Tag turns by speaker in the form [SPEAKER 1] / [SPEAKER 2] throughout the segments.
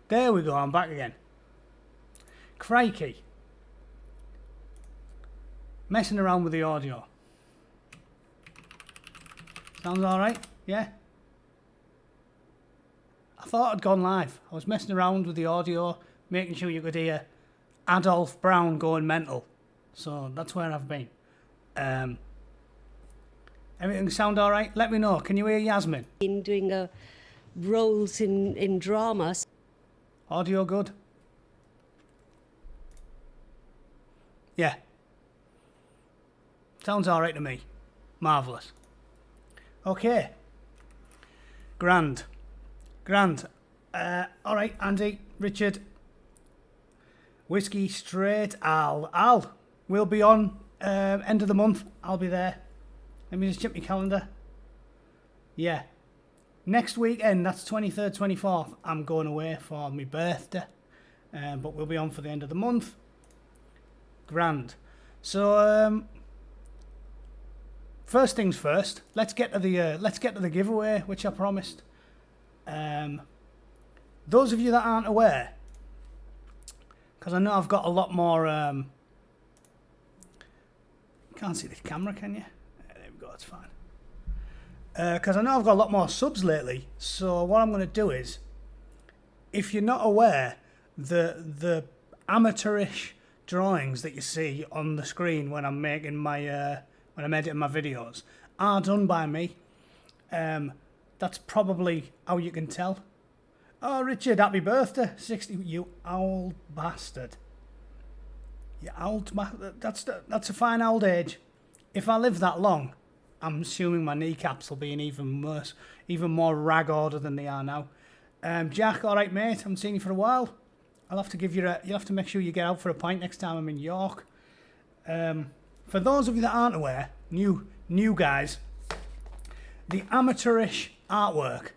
[SPEAKER 1] There we go, I'm back again. Crikey. Messing around with the audio. Sounds alright? Yeah? I thought I'd gone live. I was messing around with the audio, making sure you could hear Alibhai-Brown going mental. So that's where I've been. Everything sound alright? Let me know. Can you hear Yasmin?
[SPEAKER 2] In doing roles in dramas.
[SPEAKER 1] Audio good? Yeah. Sounds alright to me. Marvellous. Okay. Grand. Alright, Andy, Richard. Whiskey straight. Al. We'll be on end of the month. I'll be there. Let me just check my calendar. Yeah. Next weekend, that's 23rd, 24th, I'm going away for my birthday. But we'll be on for the end of the month. Grand. So, first things first. Let's get to the giveaway, which I promised. Those of you that aren't aware, because I know I've got a lot more. Can't see the camera, can you? There we go. It's fine. Because I know I've got a lot more subs lately. So what I'm going to do is, if you're not aware, the amateurish drawings that you see on the screen when I'm making my when I'm editing my videos are done by me. That's probably how you can tell. Oh, Richard, happy birthday, 60. You old bastard. You old bastard. That's a fine old age. If I live that long, I'm assuming my kneecaps will be in even more rag order than they are now. Jack, all right, mate. I haven't seen you for a while. I'll have to give you you'll have to make sure you get out for a pint next time I'm in York. For those of you that aren't aware, new guys, the amateurish artwork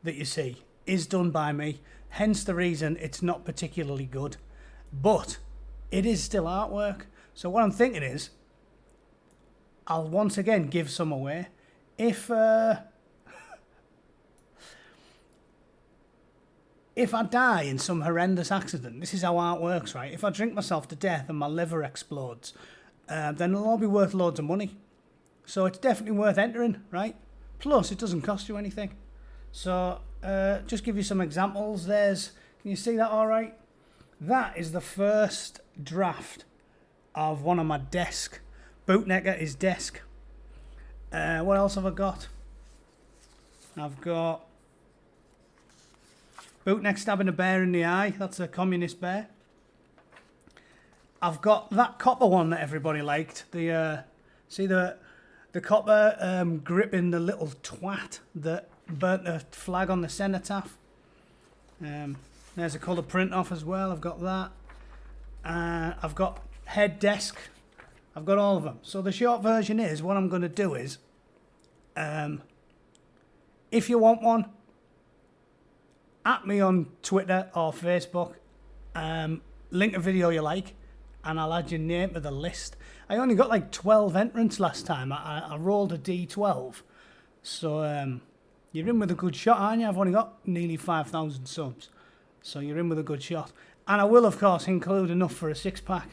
[SPEAKER 1] that you see is done by me. Hence the reason it's not particularly good, but it is still artwork. So what I'm thinking is, I'll once again give some away. If I die in some horrendous accident, this is how art works, right? If I drink myself to death and my liver explodes, then it'll all be worth loads of money. So it's definitely worth entering, right? Plus, it doesn't cost you anything. So, just give you some examples. Can you see that all right? That is the first draft of one on my desk. Bootneck at his desk. What else have I got? I've got Bootneck stabbing a bear in the eye. That's a communist bear. I've got that copper one that everybody liked. See the copper gripping the little twat that burnt the flag on the cenotaph. There's a colour print off as well. I've got that. I've got head desk. I've got all of them. So the short version is, what I'm going to do is, if you want one, at me on Twitter or Facebook, link a video you like, and I'll add your name to the list. I only got like 12 entrants last time. I rolled a D12. So you're in with a good shot, aren't you? I've only got nearly 5,000 subs. So you're in with a good shot. And I will, of course, include enough for a six-pack.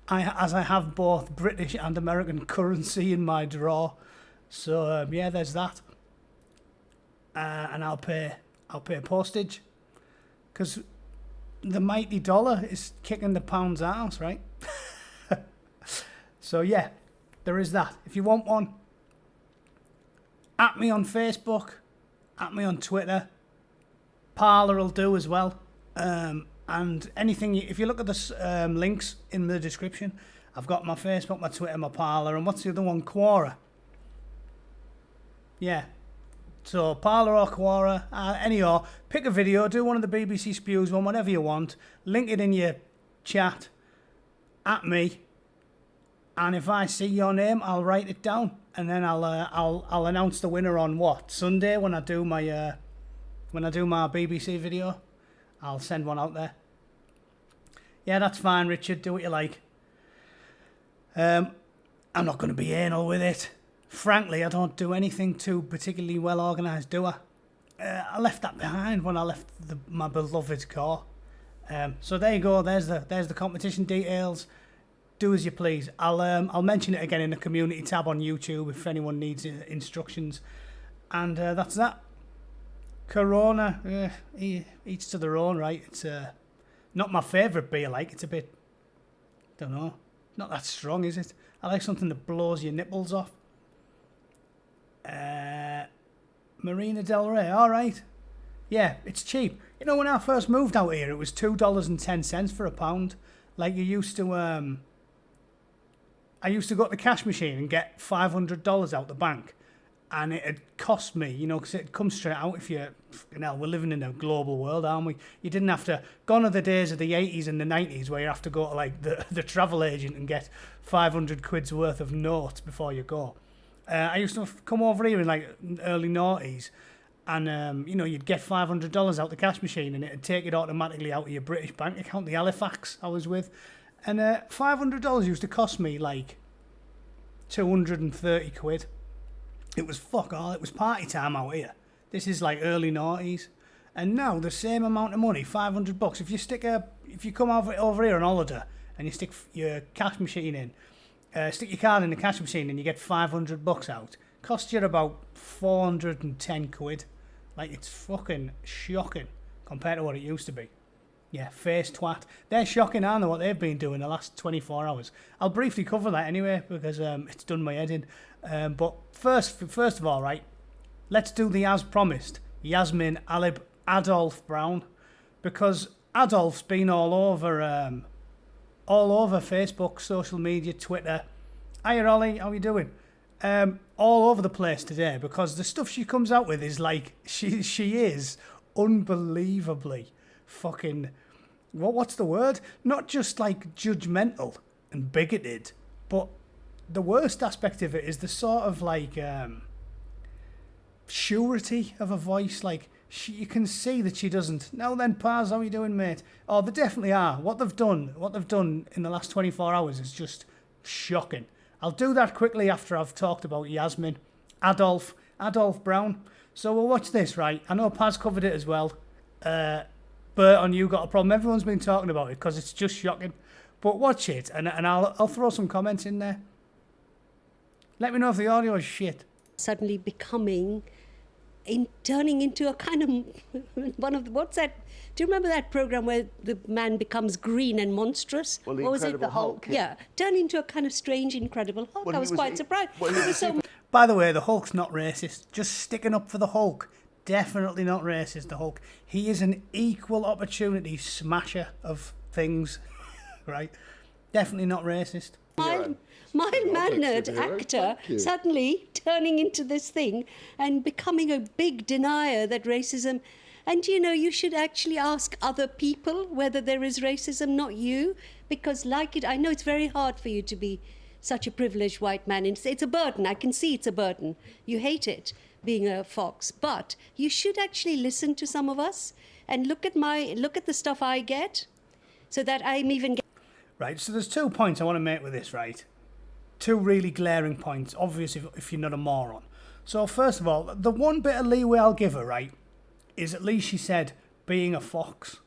[SPEAKER 1] As I have both British and American currency in my drawer. So, yeah, there's that. And I'll pay postage. Because the mighty dollar is kicking the pound's ass, right? So, yeah, there is that. If you want one, at me on Facebook, at me on Twitter. Parler will do as well. And anything, if you look at the links in the description, I've got my Facebook, my Twitter, my Parler, and what's the other one? Quora. Yeah. So, Parler or Quora, anyhow, pick a video, do one of the BBC Spews one, whatever you want, link it in your chat, at me, and if I see your name, I'll write it down, and then I'll announce the winner on what? Sunday when I do my BBC video. I'll send one out there. Yeah, that's fine, Richard. Do what you like. I'm not going to be anal with it. Frankly, I don't do anything too particularly well organised, do I? I left that behind when I left my beloved car. So there you go. There's the competition details. Do as you please. I'll mention it again in the community tab on YouTube if anyone needs instructions. And that's that. Corona, each to their own, right? It's not my favourite beer. Like, it's a bit, don't know, not that strong, is it? I like something that blows your nipples off. Marina Del Rey, all right. Yeah, it's cheap. You know, when I first moved out here, it was $2.10 for a pound. Like, I used to go to the cash machine and get $500 out the bank, and it'd cost me, you know, because it'd come straight out if you, we're living in a global world, aren't we? You didn't have to, gone are the days of the 80s and the 90s where you have to go to, like, the travel agent and get 500 quid's worth of notes before you go. I used to come over here in, like, early noughties, and, you know, you'd get $500 out the cash machine and it'd take it automatically out of your British bank account, the Halifax I was with. And $500 used to cost me, like, 230 quid. It was fuck all. It was party time out here. This is, like, early noughties. And now, the same amount of money, $500, if you come over here on holiday and you stick your cash machine in, stick your card in the cash machine and you get $500 out, costs you about 410 quid. Like, it's fucking shocking compared to what it used to be. Yeah, face twat. They're shocking, aren't they, what they've been doing the last 24 hours. I'll briefly cover that anyway, because it's done my head in. But first of all, right, let's do the as promised, Yasmin Adolf-Brown, because Adolf's been all over Facebook, social media, Twitter. Hiya, Ollie, how you doing? All over the place today, because the stuff she comes out with is like, she is unbelievably fucking, what's the word? Not just like judgmental and bigoted, but the worst aspect of it is the sort of like surety of a voice. Like, you can see that she doesn't. Now then, Paz, how you doing, mate? Oh, they definitely are. What they've done in the last 24 hours is just shocking. I'll do that quickly after I've talked about Yasmin Adolf-Brown. So we'll watch this, right? I know Paz covered it as well. Bert, on You Got a Problem. Everyone's been talking about it because it's just shocking. But watch it, and I'll throw some comments in there. Let me know if the audio is shit.
[SPEAKER 2] Suddenly turning into a kind of what's that? Do you remember that program where the man becomes green and monstrous?
[SPEAKER 3] Well, the
[SPEAKER 2] what was it?
[SPEAKER 3] Incredible
[SPEAKER 2] The Hulk.
[SPEAKER 3] Hulk,
[SPEAKER 2] Yeah, turned into a kind of strange, Incredible Hulk.
[SPEAKER 3] Well,
[SPEAKER 2] I was quite surprised.
[SPEAKER 3] well,
[SPEAKER 2] It was so
[SPEAKER 1] By the way, the Hulk's not racist. Just sticking up for the Hulk. Definitely not racist, the Hulk. He is an equal opportunity smasher of things, right? Definitely not racist.
[SPEAKER 2] mild-mannered
[SPEAKER 3] hero.
[SPEAKER 2] actor
[SPEAKER 3] Thank you.
[SPEAKER 2] suddenly turning into this thing and becoming a big denier that racism. And, you know, you should actually ask other people whether there is racism, not you, because I know it's very hard for you to be such a privileged white man. It's a burden. I can see it's a burden. You hate it, being a fox. But you should actually listen to some of us and look at the stuff I get, so that I'm even
[SPEAKER 1] Right, so there's 2 points I want to make with this, right? 2 really glaring points, obvious if you're not a moron. So first of all, the one bit of leeway I'll give her, right, is at least she said being a fox.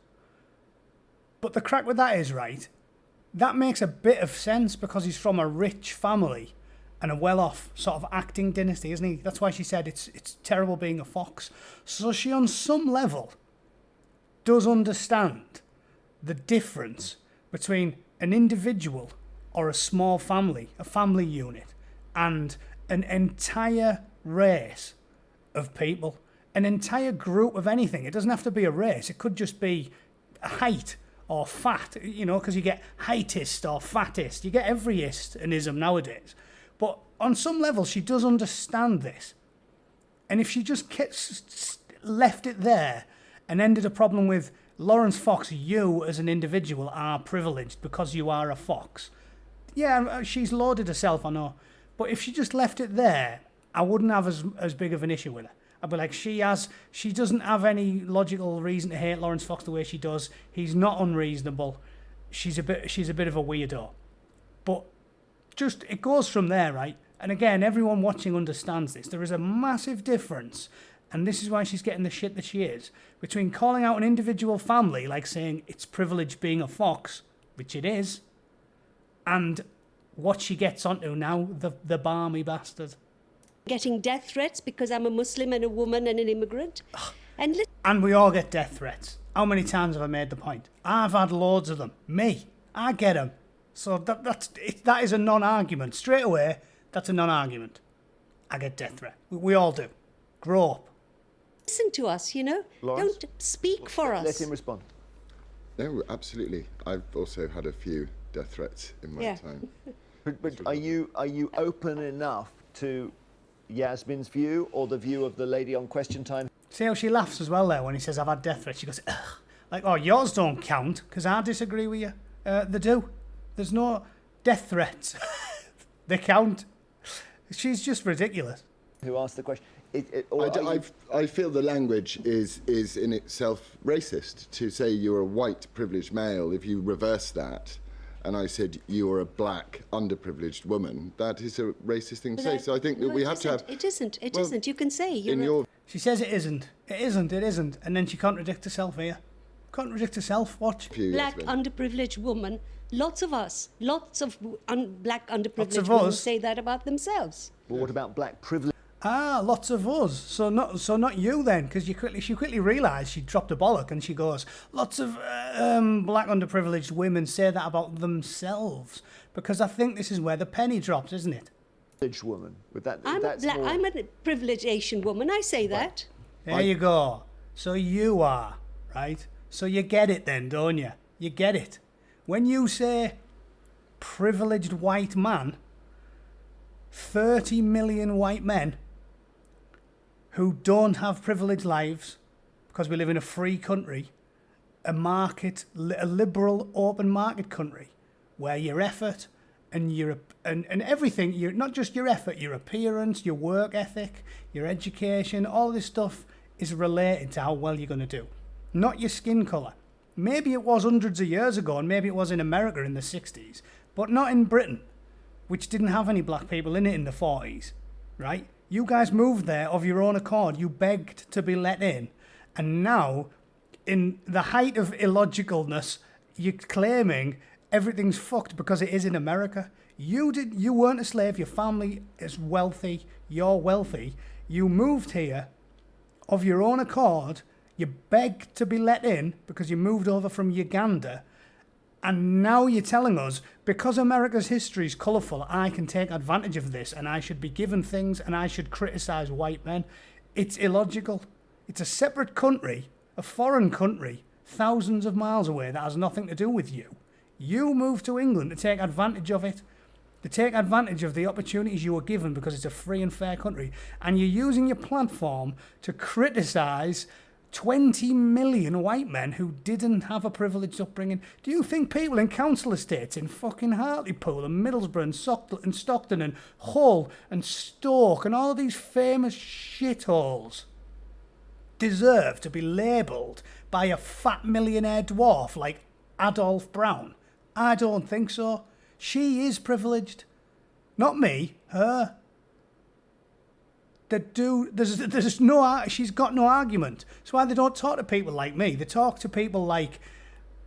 [SPEAKER 1] But the crack with that is, right, that makes a bit of sense because he's from a rich family and a well-off sort of acting dynasty, isn't he? That's why she said it's terrible being a fox. So she, on some level, does understand the difference between an individual or a small family, a family unit, and an entire race of people, an entire group of anything. It doesn't have to be a race. It could just be height or fat, you know, because you get heightist or fattest. You get every ist and ism nowadays. But on some level, she does understand this. And if she just left it there and ended a problem with Lawrence Fox, you as an individual are privileged because you are a fox. Yeah, she's loaded herself, I know. But if she just left it there, I wouldn't have as big of an issue with her. I'd be like, she doesn't have any logical reason to hate Lawrence Fox the way she does. He's not unreasonable. She's a bit of a weirdo. But just, it goes from there, right? And again, everyone watching understands this. There is a massive difference and this is why she's getting the shit that she is, between calling out an individual family, like saying it's privilege being a fox, which it is, and what she gets onto now, the balmy bastard.
[SPEAKER 2] Getting death threats because I'm a Muslim and a woman and an immigrant. And
[SPEAKER 1] we all get death threats. How many times have I made the point? I've had loads of them. Me. I get them. So that is a non-argument. Straight away, that's a non-argument. I get death threat. We all do. Grow up.
[SPEAKER 2] Listen to us, you know.
[SPEAKER 3] Lawrence?
[SPEAKER 2] Don't speak for us.
[SPEAKER 3] Let him respond.
[SPEAKER 4] No, absolutely. I've also had a few death threats in my time.
[SPEAKER 3] But are you open enough to Yasmin's view or the view of the lady on Question Time?
[SPEAKER 1] See how she laughs as well there when he says I've had death threats. She goes, ugh. Like, oh, yours don't count because I disagree with you. They do. There's no death threats. They count. She's just ridiculous.
[SPEAKER 3] Who asked the question?
[SPEAKER 4] I feel the language is in itself racist. To say you're a white privileged male, if you reverse that, and I said you're a black underprivileged woman, that is a racist thing to say. So I think that we have to have...
[SPEAKER 2] It isn't. You can say
[SPEAKER 1] She says it isn't. It isn't. And then she contradicts herself here. Contradict herself, watch.
[SPEAKER 2] Black underprivileged woman. Lots of us, lots of black underprivileged
[SPEAKER 1] women
[SPEAKER 2] say that about themselves.
[SPEAKER 3] Well, what about black privilege?
[SPEAKER 1] Ah, lots of us. So not you then, because she quickly realised she dropped a bollock and she goes, lots of black underprivileged women say that about themselves. Because I think this is where the penny drops, isn't it?
[SPEAKER 3] Privileged woman. With that,
[SPEAKER 2] I'm a privileged Asian woman. I say that.
[SPEAKER 1] There you go. So you are, right? So you get it then, don't you? You get it. When you say privileged white man, 30 million white men who don't have privileged lives because we live in a free country, a liberal open market country where your effort and and everything, not just your effort, your appearance, your work ethic, your education, all this stuff is related to how well you're going to do, not your skin colour. Maybe it was hundreds of years ago, and maybe it was in America in the 60s, but not in Britain, which didn't have any black people in it in the 40s, right? You guys moved there of your own accord. You begged to be let in. And now, in the height of illogicalness, you're claiming everything's fucked because it is in America. You weren't a slave. Your family is wealthy. You're wealthy. You moved here of your own accord. You begged to be let in because you moved over from Uganda. And now you're telling us, because America's history is colourful, I can take advantage of this and I should be given things and I should criticise white men. It's illogical. It's a separate country, a foreign country, thousands of miles away that has nothing to do with you. You moved to England to take advantage of it, to take advantage of the opportunities you were given because it's a free and fair country. And you're using your platform to criticise 20 million white men who didn't have a privileged upbringing. Do you think people in council estates in fucking Hartlepool and Middlesbrough and Stockton and Hull and Stoke and all of these famous shitholes deserve to be labelled by a fat millionaire dwarf like Alibhai-Brown? I don't think so. She is privileged. Not me, her. She's got no argument. That's why they don't talk to people like me. They talk to people like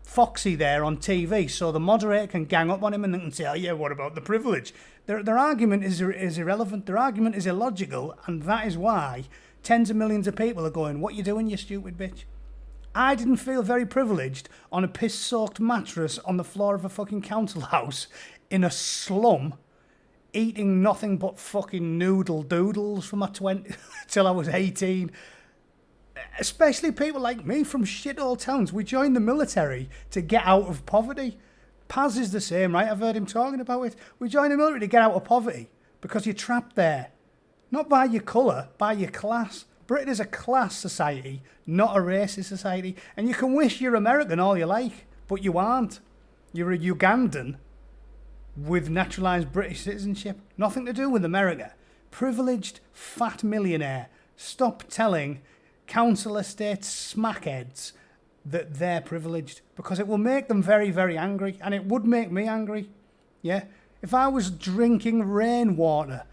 [SPEAKER 1] Foxy there on TV, so the moderator can gang up on him and they can say, oh yeah, what about the privilege? Their argument is irrelevant. Their argument is illogical, and that is why tens of millions of people are going, what you doing, you stupid bitch? I didn't feel very privileged on a piss-soaked mattress on the floor of a fucking council house in a slum, eating nothing but fucking noodle doodles from my 20 till I was 18. Especially people like me from shithole towns. We joined the military to get out of poverty. Paz is the same, right? I've heard him talking about it. We joined the military to get out of poverty because you're trapped there. Not by your colour, by your class. Britain is a class society, not a racist society. And you can wish you're American all you like, but you aren't. You're a Ugandan with naturalised British citizenship. Nothing to do with America. Privileged fat millionaire. Stop telling council estate smackheads that they're privileged, because it will make them very, very angry, and it would make me angry. Yeah? If I was drinking rainwater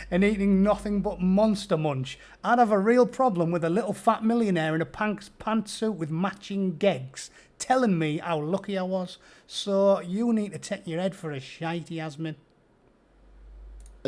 [SPEAKER 1] and eating nothing but Monster Munch. I'd have a real problem with a little fat millionaire in a pantsuit with matching gegs telling me how lucky I was. So you need to take your head for a shite, Yasmin.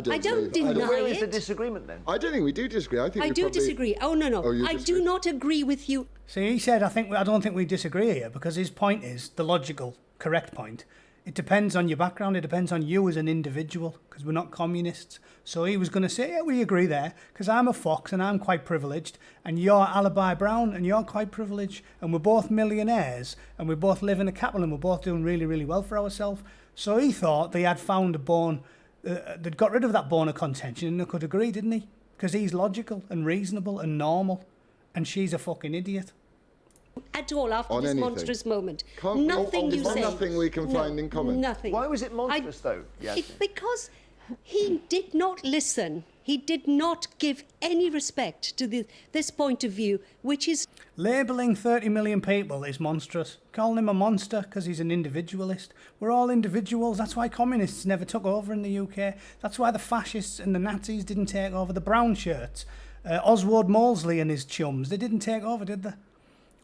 [SPEAKER 2] I don't deny
[SPEAKER 3] Where is the
[SPEAKER 2] it.
[SPEAKER 3] disagreement then?
[SPEAKER 4] I don't think we do disagree. I think
[SPEAKER 2] I
[SPEAKER 4] we
[SPEAKER 2] do
[SPEAKER 4] probably...
[SPEAKER 2] disagree. Oh, no.
[SPEAKER 4] Oh, you
[SPEAKER 2] I
[SPEAKER 4] disagree?
[SPEAKER 2] do not agree with you.
[SPEAKER 1] See, he said, I don't think we disagree here, because his point is the logical, correct point. It depends on your background. It depends on you as an individual, because we're not communists. So he was going to say, yeah, we agree there, because I'm a fox and I'm quite privileged, and you're Alibhai-Brown and you're quite privileged, and we're both millionaires, and we both live in a capital, and we're both doing really, really well for ourselves. So he thought they had found a bone, they'd got rid of that bone of contention, and they could agree, didn't he? Because he's logical and reasonable and normal, and she's a fucking idiot.
[SPEAKER 2] At all after
[SPEAKER 4] On
[SPEAKER 2] this
[SPEAKER 4] anything.
[SPEAKER 2] monstrous moment.
[SPEAKER 4] Can't-
[SPEAKER 2] Nothing you
[SPEAKER 4] there's
[SPEAKER 2] say.
[SPEAKER 4] nothing we can find in common.
[SPEAKER 2] Nothing.
[SPEAKER 3] Why was it monstrous, though, Yasmin?
[SPEAKER 2] Because he did not listen. He did not give any respect to this point of view, which is...
[SPEAKER 1] Labelling 30 million people is monstrous. Calling him a monster because he's an individualist. We're all individuals. That's why communists never took over in the UK. That's why the fascists and the Nazis didn't take over. The brown shirts. Oswald Mosley and his chums, they didn't take over, did they?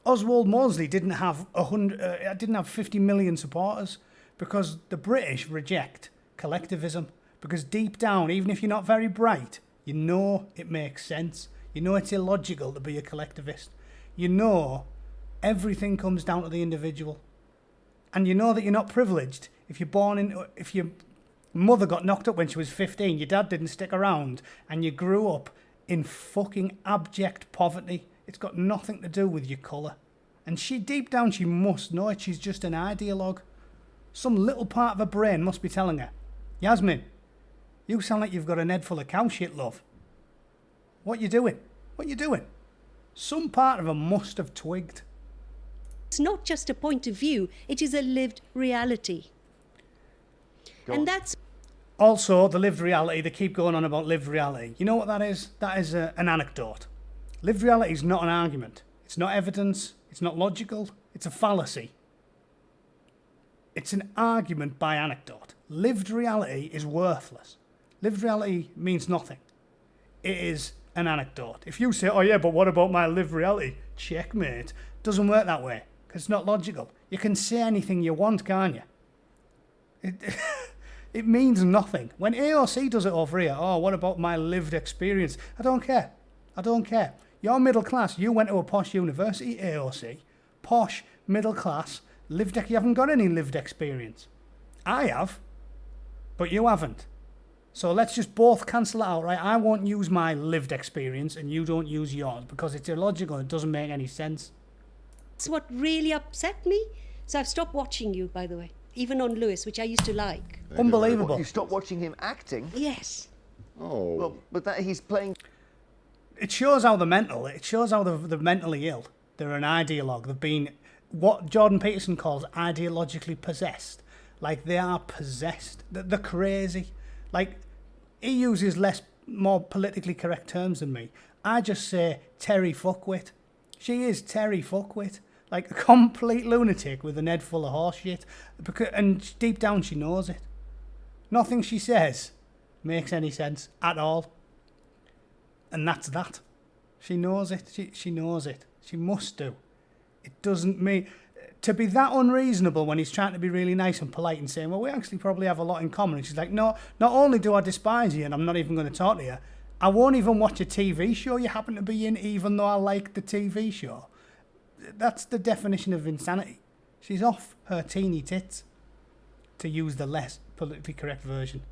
[SPEAKER 1] Oswald Mosley didn't have 50 million supporters because the British reject collectivism. Because deep down, even if you're not very bright, you know it makes sense. You know it's illogical to be a collectivist. You know everything comes down to the individual. And you know that you're not privileged. If your mother got knocked up when she was 15, your dad didn't stick around, and you grew up in fucking abject poverty. It's got nothing to do with your colour. And deep down, she must know it. She's just an ideologue. Some little part of her brain must be telling her, Yasmin, you sound like you've got an head full of cow shit, love. What you doing? What you doing? Some part of her must have twigged.
[SPEAKER 2] It's not just a point of view, it is a lived reality. And that's...
[SPEAKER 1] Also, the lived reality, they keep going on about lived reality. You know what that is? That is an anecdote. Lived reality is not an argument. It's not evidence. It's not logical. It's a fallacy. It's an argument by anecdote. Lived reality is worthless. Lived reality means nothing. It is an anecdote. If you say, oh yeah, but what about my lived reality? Checkmate. Doesn't work that way, because it's not logical. You can say anything you want, can't you? It means nothing. When AOC does it over here, oh, what about my lived experience? I don't care. I don't care. You're middle class. You went to a posh university, AOC. Posh, middle class, you haven't got any lived experience. I have, but you haven't. So let's just both cancel it out, right? I won't use my lived experience and you don't use yours because it's illogical. It doesn't make any sense.
[SPEAKER 2] That's what really upset me. So I've stopped watching you, by the way. Even on Lewis, which I used to like.
[SPEAKER 1] Unbelievable.
[SPEAKER 3] You stopped watching him acting?
[SPEAKER 2] Yes.
[SPEAKER 4] Oh.
[SPEAKER 3] Well, but that he's playing...
[SPEAKER 1] It shows how it shows how they're mentally ill. They're an ideologue. They've been what Jordan Peterson calls ideologically possessed. Like, they are possessed. They're crazy. Like, he uses more politically correct terms than me. I just say Terry Fuckwit. She is Terry Fuckwit. Like, a complete lunatic with an head full of horse shit. And deep down she knows it. Nothing she says makes any sense at all. And that's that. She knows it. She knows it. She must do. It doesn't mean... To be that unreasonable when he's trying to be really nice and polite and saying, well, we actually probably have a lot in common. And she's like, no, not only do I despise you and I'm not even going to talk to you, I won't even watch a TV show you happen to be in, even though I like the TV show. That's the definition of insanity. She's off her teeny tits, to use the less politically correct version.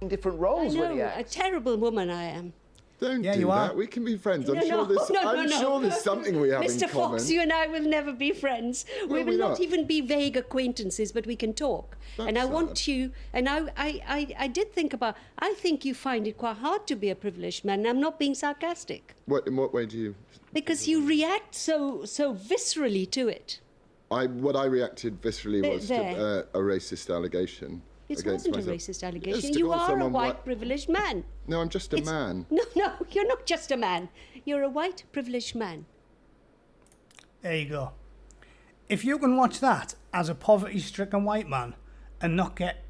[SPEAKER 3] different
[SPEAKER 2] I
[SPEAKER 3] roles when he
[SPEAKER 2] know, a
[SPEAKER 3] acts.
[SPEAKER 2] terrible woman I am.
[SPEAKER 4] Don't
[SPEAKER 1] Yeah,
[SPEAKER 4] do
[SPEAKER 1] you
[SPEAKER 4] that.
[SPEAKER 1] are.
[SPEAKER 4] We can be friends. I'm
[SPEAKER 2] No,
[SPEAKER 4] sure there's.
[SPEAKER 2] no,
[SPEAKER 4] I'm
[SPEAKER 2] no.
[SPEAKER 4] sure there's something we have in
[SPEAKER 2] Mr.
[SPEAKER 4] common.
[SPEAKER 2] Fox, you and I will never be friends. We
[SPEAKER 4] Will
[SPEAKER 2] will
[SPEAKER 4] we
[SPEAKER 2] not
[SPEAKER 4] not?
[SPEAKER 2] even be vague acquaintances, but we can talk. And I
[SPEAKER 4] That's
[SPEAKER 2] want
[SPEAKER 4] sad.
[SPEAKER 2] you, and I did think about, I think you find it quite hard to be a privileged man, and I'm not being sarcastic.
[SPEAKER 4] In what way do you?
[SPEAKER 2] Because you react so viscerally to it.
[SPEAKER 4] What I reacted viscerally was
[SPEAKER 2] There.
[SPEAKER 4] to a racist allegation.
[SPEAKER 2] It
[SPEAKER 4] against
[SPEAKER 2] wasn't a
[SPEAKER 4] myself.
[SPEAKER 2] racist
[SPEAKER 4] Yes,
[SPEAKER 2] allegation.
[SPEAKER 4] to
[SPEAKER 2] You
[SPEAKER 4] call
[SPEAKER 2] are a
[SPEAKER 4] someone
[SPEAKER 2] white privileged man.
[SPEAKER 4] No, I'm just a man.
[SPEAKER 2] No, you're not just a man. You're a white privileged man.
[SPEAKER 1] There you go. If you can watch that as a poverty-stricken white man and not get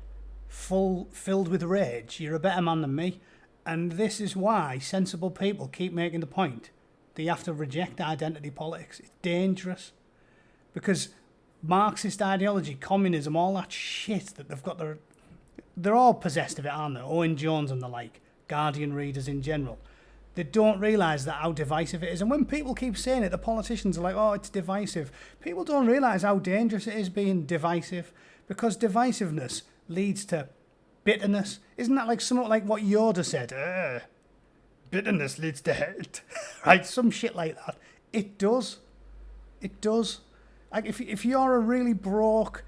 [SPEAKER 1] filled with rage, you're a better man than me. And this is why sensible people keep making the point that you have to reject identity politics. It's dangerous. Because Marxist ideology, communism, all that shit that they've got, they're all possessed of it, aren't they? Owen Jones and the like, Guardian readers in general. They don't realise that how divisive it is. And when people keep saying it, the politicians are like, oh, it's divisive. People don't realise how dangerous it is being divisive, because divisiveness leads to bitterness. Isn't that like somewhat like what Yoda said? Bitterness leads to hate. Right? Some shit like that. It does. It does. Like if you're a really broke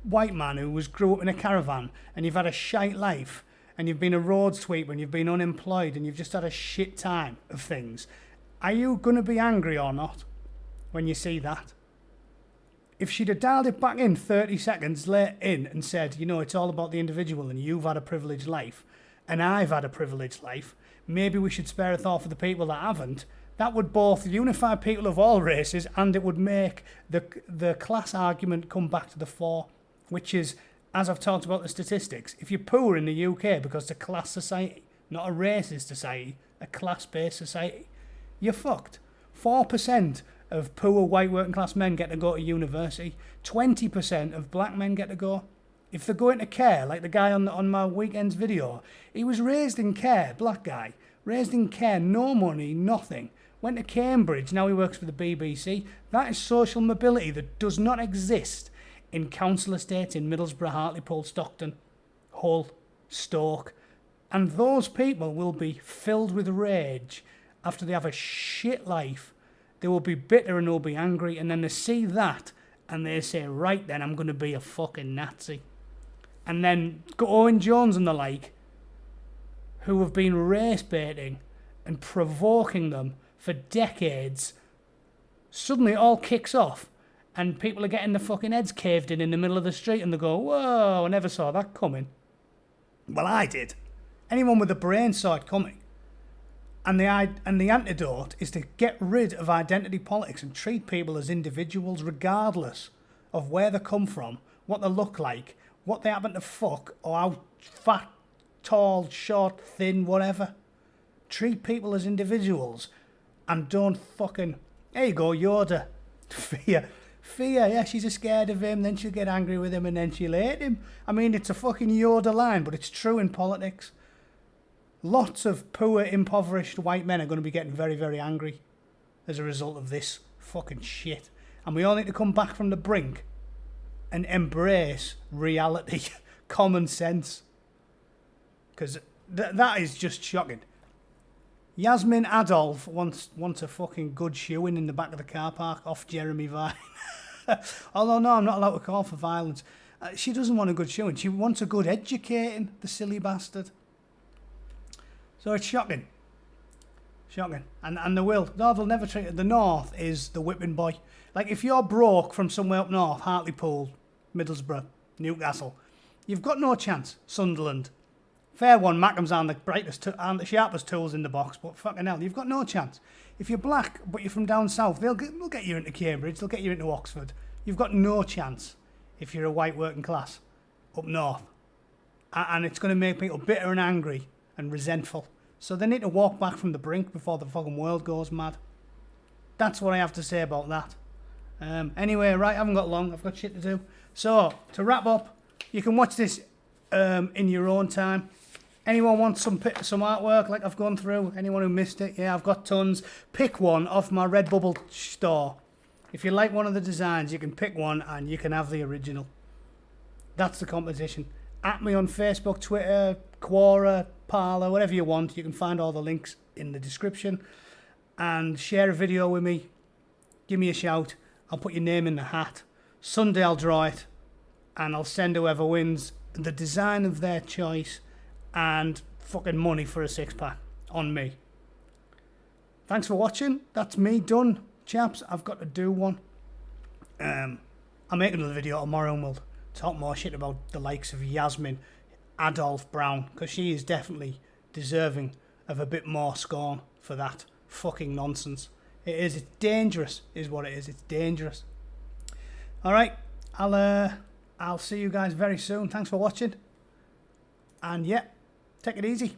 [SPEAKER 1] white man who grew up in a caravan and you've had a shite life and you've been a road sweeper and you've been unemployed and you've just had a shit time of things, are you going to be angry or not when you see that? If she'd have dialed it back in 30 seconds later in and said, you know, it's all about the individual and you've had a privileged life and I've had a privileged life, maybe we should spare a thought for the people that haven't, that would both unify people of all races and it would make the class argument come back to the fore, which is, as I've talked about the statistics, if you're poor in the UK because it's a class society, not a racist society, a class-based society, you're fucked. 4% of poor white working class men get to go to university. 20% of black men get to go. If they're going to care, like the guy on my weekend's video, he was raised in care, black guy, raised in care, no money, nothing. Went to Cambridge, now he works for the BBC. That is social mobility that does not exist in council estates in Middlesbrough, Hartlepool, Stockton, Hull, Stoke. And those people will be filled with rage after they have a shit life. They will be bitter and they'll be angry, and then they see that and they say, right then, I'm going to be a fucking Nazi. And then Owen Jones and the like, who have been race baiting and provoking them for decades, suddenly it all kicks off and people are getting their fucking heads caved in the middle of the street and they go, whoa, I never saw that coming. Well, I did. Anyone with a brain saw it coming. And the antidote is to get rid of identity politics and treat people as individuals regardless of where they come from, what they look like, what they happen to fuck, or how fat, tall, short, thin, whatever. Treat people as individuals and don't fucking... There you go, Yoda. Fear, yeah, she's scared of him, then she'll get angry with him and then she'll hate him. I mean, it's a fucking Yoda line, but it's true in politics. Lots of poor, impoverished white men are going to be getting very, very angry as a result of this fucking shit. And we all need to come back from the brink and embrace reality, common sense. Because that is just shocking. Yasmin Adolf wants a fucking good shoeing in the back of the car park off Jeremy Vine. Although, no, I'm not allowed to call for violence. She doesn't want a good shoeing. She wants a good educating, the silly bastard. So it's shocking. Shocking. And they will. No, they'll never treat it. The North is the whipping boy. Like, if you're broke from somewhere up north, Hartlepool, Middlesbrough, Newcastle, you've got no chance. Sunderland. Fair one, Mackham's aren't the sharpest tools in the box, but fucking hell, you've got no chance. If you're black, but you're from down south, they'll get you into Cambridge, they'll get you into Oxford. You've got no chance if you're a white working class up north. And it's going to make people bitter and angry and resentful. So they need to walk back from the brink before the fucking world goes mad. That's what I have to say about that. Anyway, right, I haven't got long, I've got shit to do. So, to wrap up, you can watch this in your own time. Anyone wants some artwork like I've gone through? Anyone who missed it? Yeah, I've got tons. Pick one off my Redbubble store. If you like one of the designs, you can pick one and you can have the original. That's the competition. At me on Facebook, Twitter, Quora, Parler, whatever you want. You can find all the links in the description. And share a video with me. Give me a shout. I'll put your name in the hat. Sunday I'll draw it. And I'll send whoever wins the design of their choice and fucking money for a six-pack on me. Thanks for watching. That's me done, chaps. I've got to do one. I'll make another video tomorrow and we'll talk more shit about the likes of Yasmin AlibhaiBrown, because she is definitely deserving of a bit more scorn for that fucking nonsense. It is. It's dangerous, is what it is. It's dangerous. All right. I'll see you guys very soon. Thanks for watching. And yeah, take it easy.